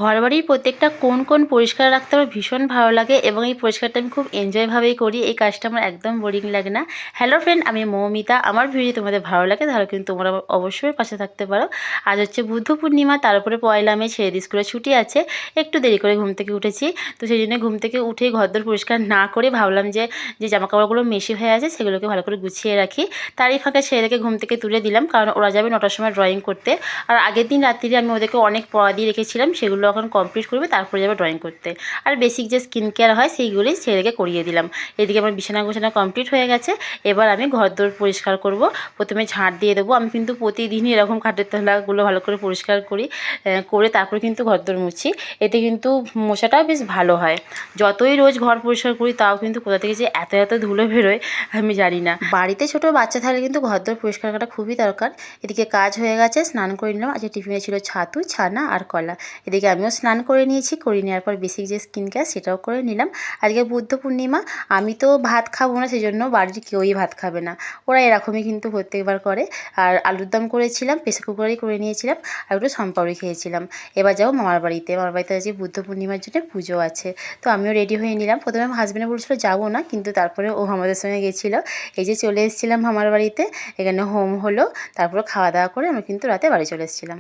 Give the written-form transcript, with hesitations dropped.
ঘরবাড়ির প্রত্যেকটা কোণ পরিষ্কার রাখতে আমার ভীষণ ভালো লাগে এবং এই পরিষ্কারটা আমি খুব এনজয়ভাবেই করি। এই কাজটা আমার একদম বোরিং লাগে না। হ্যালো ফ্রেন্ড, আমি মৌমিতা। আমার ভিডিও তোমাদের ভালো লাগে তাহলে কিন্তু তোমরা অবশ্যই পাশে থাকতে পারো। আজ হচ্ছে বুদ্ধ পূর্ণিমা, তার উপরে পয়লা মে, ছেলেদের স্কুলে ছুটি আছে। একটু দেরি করে ঘুম থেকে উঠেছি, তো সেই জন্য ঘুম থেকে উঠেই ঘরদোর পরিষ্কার না করে ভাবলাম যে জামাকাপড়গুলো মেশি হয়ে আছে সেগুলোকে ভালো করে গুছিয়ে রাখি। তারই ফাঁকে ছেলেদেরকে ঘুম থেকে তুলে দিলাম, কারণ ওরা যাবে 9টার সময় ড্রয়িং করতে। আর আগের দিন রাত্রিরে আমি ওদেরকে অনেক পড়া দিয়ে রেখেছিলাম, সেগুলো এখন কমপ্লিট করবে, তারপরে যাবে ড্রয়িং করতে। আর বেসিক যে স্কিন কেয়ার হয় সেইগুলোই ছেলেকে করিয়ে দিলাম। এদিকে আমার বিছানা গোছানা কমপ্লিট হয়ে গেছে। এবার আমি ঘরদোর পরিষ্কার করব। প্রথমে ঝাঁট দিয়ে দেবো। আমি কিন্তু প্রতিদিনই এরকম খাটের তলাগুলো ভালো করে পরিষ্কার করি, করে তারপর কিন্তু ঘরদোর মুছি। এতে কিন্তু মশাটাও বেশ ভালো হয়। যতই রোজ ঘর পরিষ্কার করি তাও কিন্তু কোথা থেকে যে এত ধুলো বেরোয় আমি জানি না। বাড়িতে ছোট বাচ্চা থাকলে কিন্তু ঘরদোর পরিষ্কার করাটা খুবই দরকার। এদিকে কাজ হয়ে গেছে, স্নান করে নিলাম। আজকে টিফিনে ছিল ছাতু, ছানা আর কলা। এদিকে আমিও স্নান করে নিয়েছি, করে নেওয়ার পর বেসিক যে স্কিন কেয়ার সেটাও করে নিলাম। আজকে বুদ্ধ পূর্ণিমা, আমি তো ভাত খাবো না, সেই জন্য বাড়ির কেউই ভাত খাবে না। ওরা এরকমই কিন্তু প্রত্যেকবার করে। আর আলুর দম করেছিলাম, প্রেসার কুকারেই করে নিয়েছিলাম, আর একটু সম্পাউরি খেয়েছিলাম। এবার যাবো মামার বাড়িতে। মামার বাড়িতে আজকে বুদ্ধ পূর্ণিমার জন্য পুজো আছে, তো আমিও রেডি হয়ে নিলাম। প্রথমে আমার হাজব্যান্ডে বলছিল যাবো না, কিন্তু তারপরে ও আমাদের সঙ্গে গেছিলো। এই যে চলে এসেছিলাম মামার বাড়িতে, এখানে হোম হলো, তারপরে খাওয়া দাওয়া করে আমরা কিন্তু রাতে বাড়ি চলে এসেছিলাম।